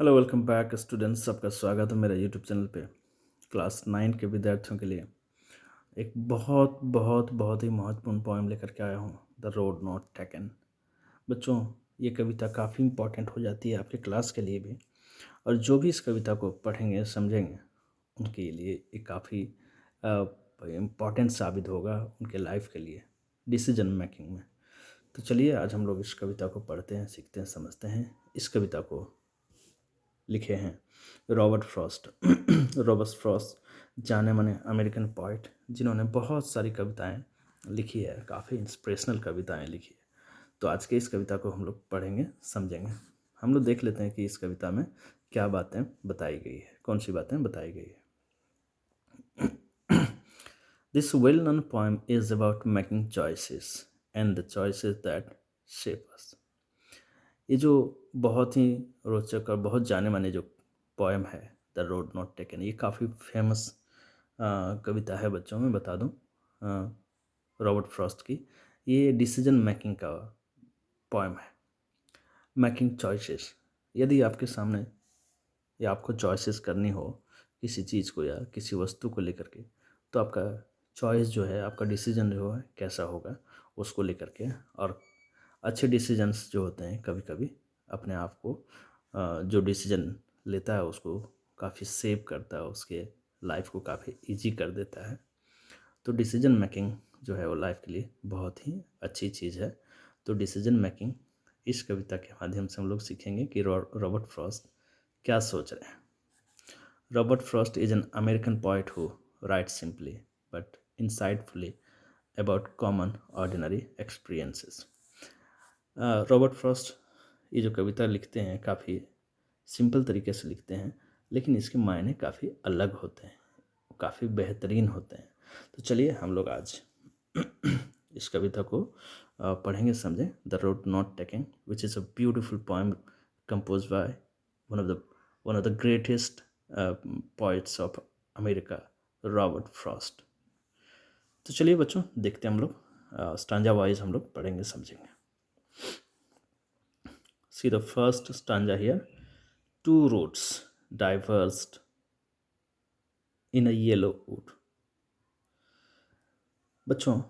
Hello welcome back students, सबका स्वागत है मेरे यूट्यूब चैनल पे। क्लास 9 के विद्यार्थियों के लिए एक बहुत बहुत बहुत ही महत्वपूर्ण पोएम लेकर के आया हूँ, द रोड नॉट टेकन। बच्चों, ये कविता काफ़ी इम्पॉर्टेंट हो जाती है आपके क्लास के लिए भी, और जो भी इस कविता को पढ़ेंगे समझेंगे उनके लिए ये काफ़ी इम्पॉर्टेंट साबित होगा उनके लाइफ के लिए, डिसीजन मेकिंग में। तो चलिए आज हम लोग इस कविता को पढ़ते हैं, सीखते हैं, समझते हैं। इस कविता को लिखे हैं रॉबर्ट फ्रॉस्ट। रॉबर्ट फ्रॉस्ट जाने माने अमेरिकन पोइट, जिन्होंने बहुत सारी कविताएं लिखी है, काफ़ी इंस्पिरेशनल कविताएं लिखी है। तो आज के इस कविता को हम लोग पढ़ेंगे, समझेंगे। हम लोग देख लेते हैं कि इस कविता में क्या बातें बताई गई है, कौन सी बातें बताई गई है। This well-known poem is about making choices and the choices that shape us. ये जो बहुत ही रोचक और बहुत जाने माने जो पोएम है, द रोड नॉट टेकन, ये काफ़ी फेमस कविता है। बच्चों में बता दूं, रॉबर्ट फ्रॉस्ट की ये डिसीजन मेकिंग का पोएम है। मेकिंग चॉइसेस, यदि आपके सामने या आपको चॉइसेस करनी हो किसी चीज़ को या किसी वस्तु को लेकर के, तो आपका चॉइस जो है, आपका डिसीजन जो है कैसा होगा उसको लेकर के। और अच्छे डिसीजंस जो होते हैं कभी कभी अपने आप को जो डिसीजन लेता है उसको काफ़ी सेव करता है, उसके लाइफ को काफ़ी इजी कर देता है। तो डिसीजन मेकिंग जो है वो लाइफ के लिए बहुत ही अच्छी चीज़ है। तो डिसीजन मेकिंग इस कविता के माध्यम से हम लोग सीखेंगे कि रॉबर्ट फ्रॉस्ट क्या सोच रहे हैं। Robert Frost is an American poet who writes simply but insightfully about common ordinary experiences. Robert Frost ये जो कविता लिखते हैं काफ़ी सिंपल तरीके से लिखते हैं, लेकिन इसके मायने काफ़ी अलग होते हैं, काफ़ी बेहतरीन होते हैं। तो चलिए हम लोग आज इस कविता को पढ़ेंगे, समझें। The road not taking, which is a beautiful poem compose by one of the greatest poets of America, Robert Frost. तो चलिए बच्चों देखते हैं हम लोग, स्टांजा वाइज हम लोग पढ़ेंगे, समझेंगे। See the first stanza here. Two roads diverged in a yellow wood. बच्चों,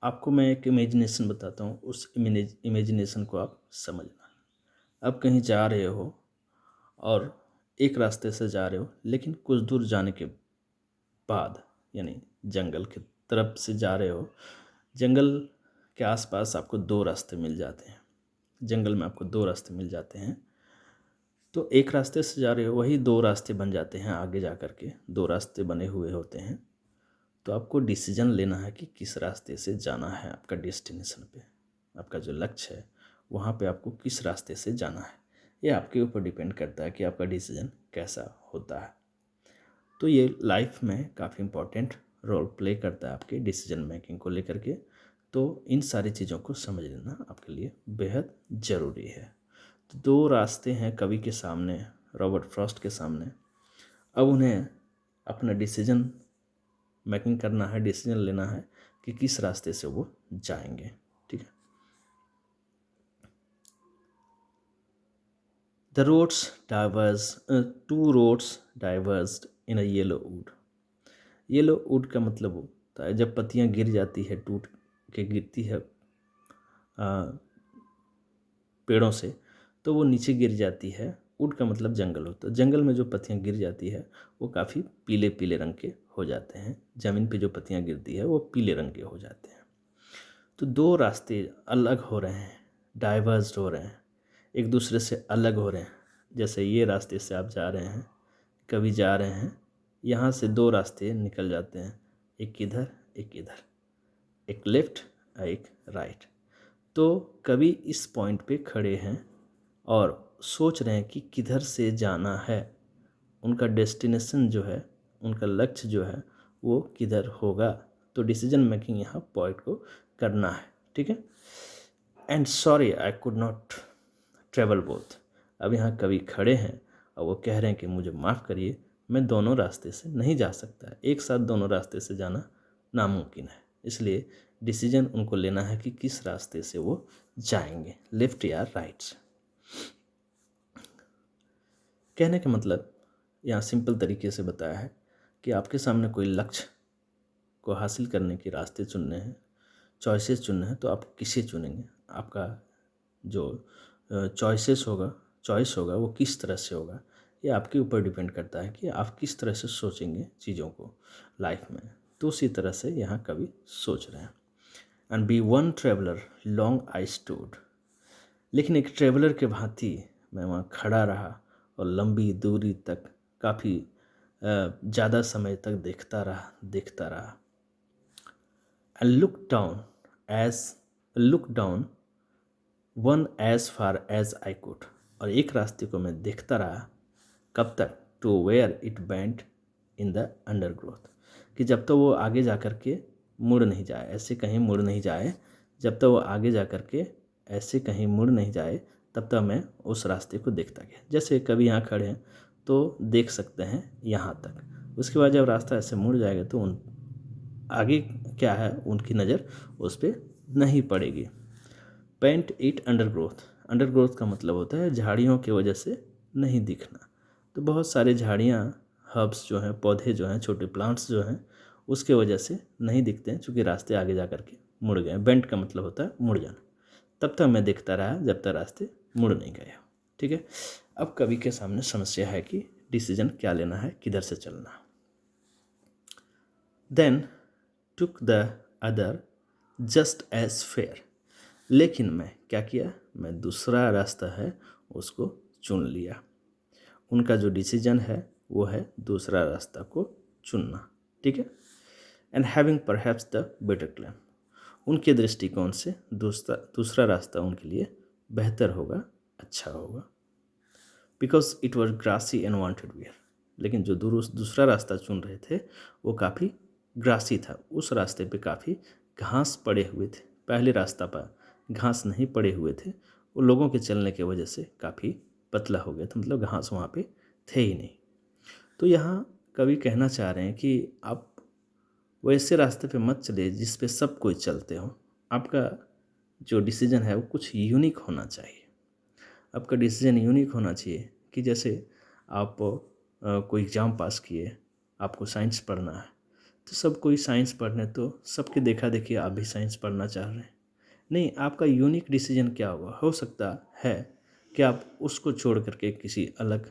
आपको मैं एक इमेजिनेशन बताता हूँ, उस इमेजिनेशन को आप समझना। आप कहीं जा रहे हो और एक रास्ते से जा रहे हो, लेकिन कुछ दूर जाने के बाद, यानी जंगल की तरफ से जा रहे हो, जंगल के आसपास आपको दो रास्ते मिल जाते हैं। जंगल में आपको दो रास्ते मिल जाते हैं। तो एक रास्ते से जा रहे हो, वही दो रास्ते बन जाते हैं, आगे जा कर के दो रास्ते बने हुए होते हैं। तो आपको डिसीजन लेना है कि किस रास्ते से जाना है, आपका डेस्टिनेशन पे, आपका जो लक्ष्य है वहाँ पे आपको किस रास्ते से जाना है। ये आपके ऊपर डिपेंड करता है कि आपका डिसीजन कैसा होता है। तो ये लाइफ में काफ़ी इम्पोर्टेंट रोल प्ले करता है आपके डिसीजन मेकिंग को लेकर के। तो इन सारी चीज़ों को समझ लेना आपके लिए बेहद ज़रूरी है। तो दो रास्ते हैं कवि के सामने, रॉबर्ट फ्रॉस्ट के सामने। अब उन्हें अपना डिसीजन मेकिंग करना है, डिसीजन लेना है कि किस रास्ते से वो जाएंगे। ठीक है। The roads diverse two roads diverged in a yellow wood. Yellow wood का मतलब होता है जब पत्तियां गिर जाती है, टूट के गिरती है पेड़ों से, तो वो नीचे गिर जाती है। वुड का मतलब जंगल होता है। जंगल में जो पत्तियां गिर जाती है वो काफ़ी पीले पीले रंग के हो जाते हैं। ज़मीन पे जो पत्तियां गिरती है वो पीले रंग के हो जाते हैं। तो दो रास्ते अलग हो रहे हैं, डाइवर्स्ड हो रहे हैं, एक दूसरे से अलग हो रहे हैं। जैसे ये रास्ते से आप जा रहे हैं, कभी जा रहे हैं, यहाँ से दो रास्ते निकल जाते हैं, एक इधर एक इधर, एक लेफ्ट एक राइट। तो कभी इस पॉइंट पे खड़े हैं और सोच रहे हैं कि किधर से जाना है, उनका डेस्टिनेशन जो है, उनका लक्ष्य जो है वो किधर होगा। तो डिसीजन मेकिंग यहाँ पॉइंट को करना है। ठीक है। And sorry I could not travel both. अब यहाँ कभी खड़े हैं और वो कह रहे हैं कि मुझे माफ़ करिए, मैं दोनों रास्ते से नहीं जा सकता। एक साथ दोनों रास्ते से जाना नामुमकिन है। इसलिए डिसीजन उनको लेना है कि किस रास्ते से वो जाएंगे, लेफ्ट या राइट। कहने का मतलब यहाँ सिंपल तरीके से बताया है कि आपके सामने कोई लक्ष्य को हासिल करने के रास्ते चुनने हैं, चॉइसेस चुनने हैं, तो आप किसे चुनेंगे? आपका जो चॉइस होगा वो किस तरह से होगा, ये आपके ऊपर डिपेंड करता है कि आप किस तरह से सोचेंगे चीज़ों को लाइफ में। तो उसी तरह से यहाँ कवि सोच रहे हैं। And be one traveller long I stood, लेकिन एक ट्रेवलर के भांति मैं वहाँ खड़ा रहा और लंबी दूरी तक काफ़ी ज़्यादा समय तक देखता रहा। And look down one as far as I could, और एक रास्ते को मैं देखता रहा, कब तक? To where it bent in the undergrowth, कि जब तक वो आगे जा कर के मुड़ नहीं जाए, ऐसे कहीं मुड़ नहीं जाए, जब तक वो आगे जा कर के ऐसे कहीं मुड़ नहीं जाए तब तक मैं उस रास्ते को देखता गया। जैसे कभी यहाँ खड़े हैं तो देख सकते हैं यहाँ तक, उसके बाद जब रास्ता ऐसे मुड़ जाएगा तो उन आगे क्या है उनकी नज़र उस पर नहीं पड़ेगी। पेंट इट अंडरग्रोथ का मतलब होता है झाड़ियों की वजह से नहीं दिखना। तो बहुत सारे झाड़ियाँ, हर्ब्स जो हैं, पौधे जो हैं, छोटे प्लांट्स जो हैं, उसके वजह से नहीं दिखते हैं क्योंकि रास्ते आगे जा कर के मुड़ गए। बेंट का मतलब होता है मुड़ जाना। तब तक मैं देखता रहा जब तक रास्ते मुड़ नहीं गए। ठीक है, अब कवि के सामने समस्या है कि डिसीजन क्या लेना है, किधर से चलना। Then took the other just as fair, लेकिन मैं क्या किया, मैं दूसरा रास्ता है उसको चुन लिया। उनका जो डिसीजन है वो है दूसरा रास्ता को चुनना। ठीक है, and having perhaps the better claim, उनके दृष्टिकोण से दूसरा रास्ता उनके लिए बेहतर होगा, अच्छा होगा। Because it was grassy and wanted wear, लेकिन जो दूसरा रास्ता चुन रहे थे वो काफ़ी ग्रासी था, उस रास्ते पे काफ़ी घास पड़े हुए थे। पहले रास्ता पर घास नहीं पड़े हुए थे, वो लोगों के चलने की वजह से काफ़ी पतला हो गया था, मतलब घास वहाँ पे थे ही नहीं। तो यहाँ कवि कहना चाह रहे हैं कि आप वैसे रास्ते पे मत चलिए जिस पे सब कोई चलते हो। आपका जो डिसीजन है वो कुछ यूनिक होना चाहिए। आपका डिसीजन यूनिक होना चाहिए कि जैसे आप कोई एग्ज़ाम पास किए, आपको साइंस पढ़ना है, तो सब कोई साइंस पढ़ने, तो सबके देखा देखी आप भी साइंस पढ़ना चाह रहे हैं। नहीं, आपका यूनिक डिसीजन क्या होगा? हो सकता है कि आप उसको छोड़ करके किसी अलग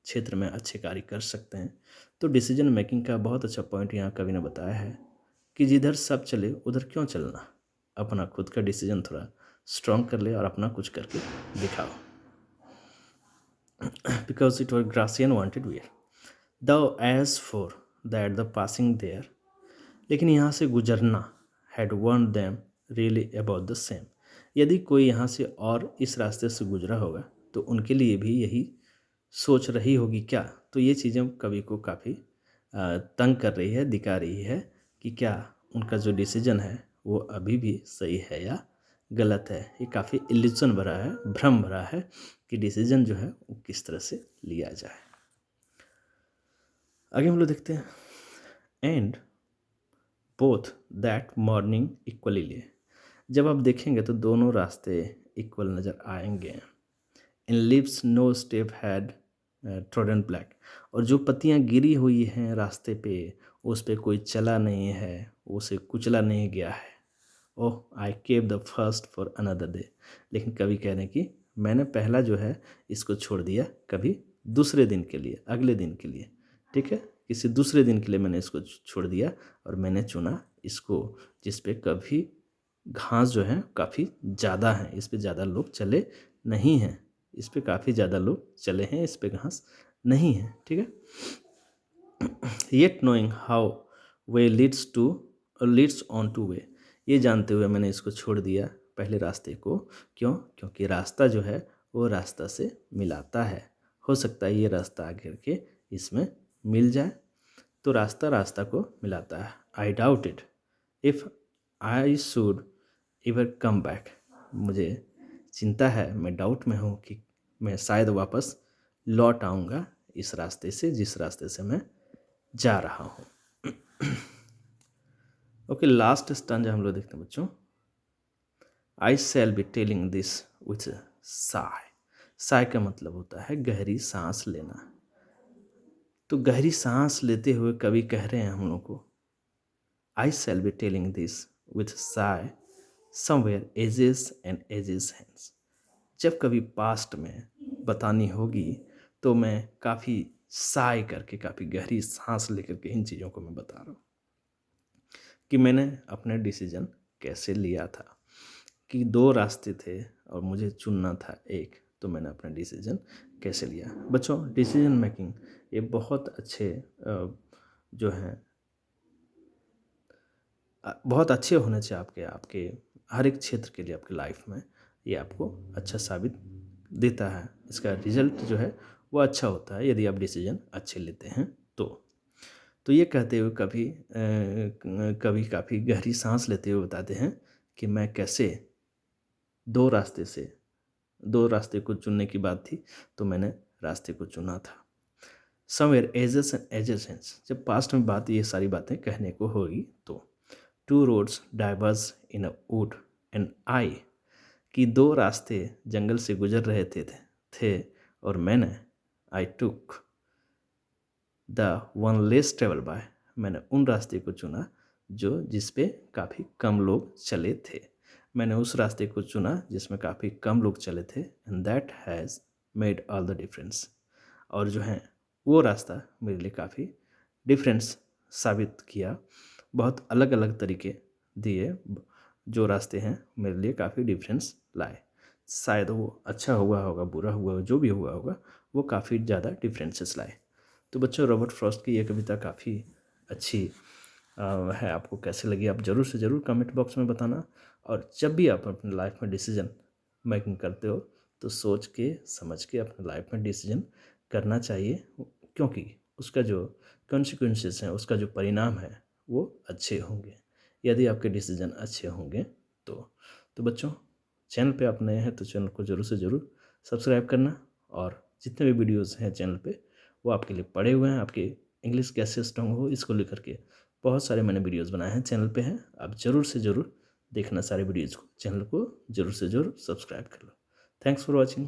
क्षेत्र में अच्छे कार्य कर सकते हैं। तो डिसीजन मेकिंग का बहुत अच्छा पॉइंट यहाँ कवि ने बताया है कि जिधर सब चले उधर क्यों चलना, अपना खुद का डिसीजन थोड़ा स्ट्रॉन्ग कर ले और अपना कुछ करके दिखाओ। Because it was grassy and wanted wear the as for that the passing there, लेकिन यहाँ से गुजरना had worn them really about the same, यदि कोई यहाँ से और इस रास्ते से गुजरा होगा तो उनके लिए भी यही सोच रही होगी क्या। तो ये चीज़ें कवि को काफ़ी तंग कर रही है, दिखा रही है कि क्या उनका जो डिसीजन है वो अभी भी सही है या गलत है। ये काफ़ी इल्यूजन भरा है, भ्रम भरा है कि डिसीजन जो है वो किस तरह से लिया जाए। आगे हम लोग देखते हैं, and both that morning equally लिए, जब आप देखेंगे तो दोनों रास्ते इक्वल नज़र आएंगे। In leaves no step had trodden black, और जो पत्तियां गिरी हुई हैं रास्ते पे उस पे कोई चला नहीं है, उसे कुचला नहीं गया है। ओह आई केव the first for another day, लेकिन कवि कह रहे हैं कि मैंने पहला जो है इसको छोड़ दिया कभी दूसरे दिन के लिए, अगले दिन के लिए। ठीक है, किसी दूसरे दिन के लिए मैंने इसको छोड़ दिया और मैंने चुना इसको जिस पे कभी घास जो है काफ़ी ज़्यादा है, इस पे ज़्यादा लोग चले नहीं हैं, इस पे काफ़ी ज़्यादा लोग चले हैं, इस पे घास नहीं है। ठीक है, yet knowing how way Leeds on two way, ये जानते हुए मैंने इसको छोड़ दिया पहले रास्ते को। क्यों? क्योंकि रास्ता जो है वो रास्ता से मिलाता है, हो सकता है ये रास्ता आगे के इसमें मिल जाए, तो रास्ता रास्ता को मिलाता है। आई doubted if I should ever come back, मुझे चिंता है, मैं डाउट में हूँ कि मैं शायद वापस लौट आऊँगा इस रास्ते से जिस रास्ते से मैं जा रहा हूँ। ओके, लास्ट स्टैंजा हम लोग देखते हैं बच्चों। I shall be telling this with sigh, sigh का मतलब होता है गहरी सांस लेना। तो गहरी सांस लेते हुए कवि कह रहे हैं हम लोग को, I shall be telling this with sigh somewhere ages and ages hence. जब कभी पास्ट में बतानी होगी तो मैं काफ़ी साय करके, काफ़ी गहरी सांस लेकर के इन चीज़ों को मैं बता रहा हूँ कि मैंने अपने डिसीजन कैसे लिया था, कि दो रास्ते थे और मुझे चुनना था एक, तो मैंने अपना डिसीजन कैसे लिया। बच्चों, डिसीजन मेकिंग ये बहुत अच्छे जो हैं बहुत अच्छे होने चाहिए आपके आपके हर एक क्षेत्र के लिए आपकी लाइफ में। ये आपको अच्छा साबित देता है, इसका रिजल्ट जो है वो अच्छा होता है यदि आप डिसीजन अच्छे लेते हैं तो ये कहते हुए कभी काफ़ी गहरी सांस लेते हुए बताते हैं कि मैं कैसे दो रास्ते से दो रास्ते को चुनने की बात थी, तो मैंने रास्ते को चुना था। समवेयर एजेस एंड एजेसेंस, जब पास्ट में बात ये सारी बातें कहने को होगी तो two roads diverse in a wood and I, कि दो रास्ते जंगल से गुजर रहे थे और मैंने I took the one less travel by, मैंने उन रास्ते को चुना जो जिस पे काफ़ी कम लोग चले थे। मैंने उस रास्ते को चुना जिसमें काफ़ी कम लोग चले थे, and that has made all the difference, और जो है वो रास्ता मेरे लिए काफ़ी डिफरेंस साबित किया, बहुत अलग अलग तरीके दिए, जो रास्ते हैं मेरे लिए काफ़ी डिफरेंस लाए। शायद वो अच्छा हुआ होगा, बुरा हुआ होगा, जो भी हुआ होगा, वो काफ़ी ज़्यादा डिफरेंसेस लाए। तो बच्चों, रॉबर्ट फ्रॉस्ट की ये कविता काफ़ी अच्छी है। आपको कैसे लगी आप ज़रूर से ज़रूर कमेंट बॉक्स में बताना। और जब भी आप अपनी लाइफ में डिसीजन मेकिंग करते हो तो सोच के समझ के अपनी लाइफ में डिसीजन करना चाहिए, क्योंकि उसका जो कॉन्सिक्वेंसेस हैं, उसका जो परिणाम है वो अच्छे होंगे यदि आपके डिसीजन अच्छे होंगे तो। तो बच्चों, चैनल पे आप नए हैं तो चैनल को ज़रूर से ज़रूर सब्सक्राइब करना, और जितने भी वीडियोस हैं चैनल पे वो आपके लिए पड़े हुए हैं। आपके इंग्लिश कैसे स्ट्रांग हो इसको लेकर के बहुत सारे मैंने वीडियोस बनाए हैं, चैनल पे हैं, आप ज़रूर से ज़रूर देखना सारे वीडियोज़ को। चैनल को ज़रूर से ज़रूर सब्सक्राइब कर लो। Thanks for watching.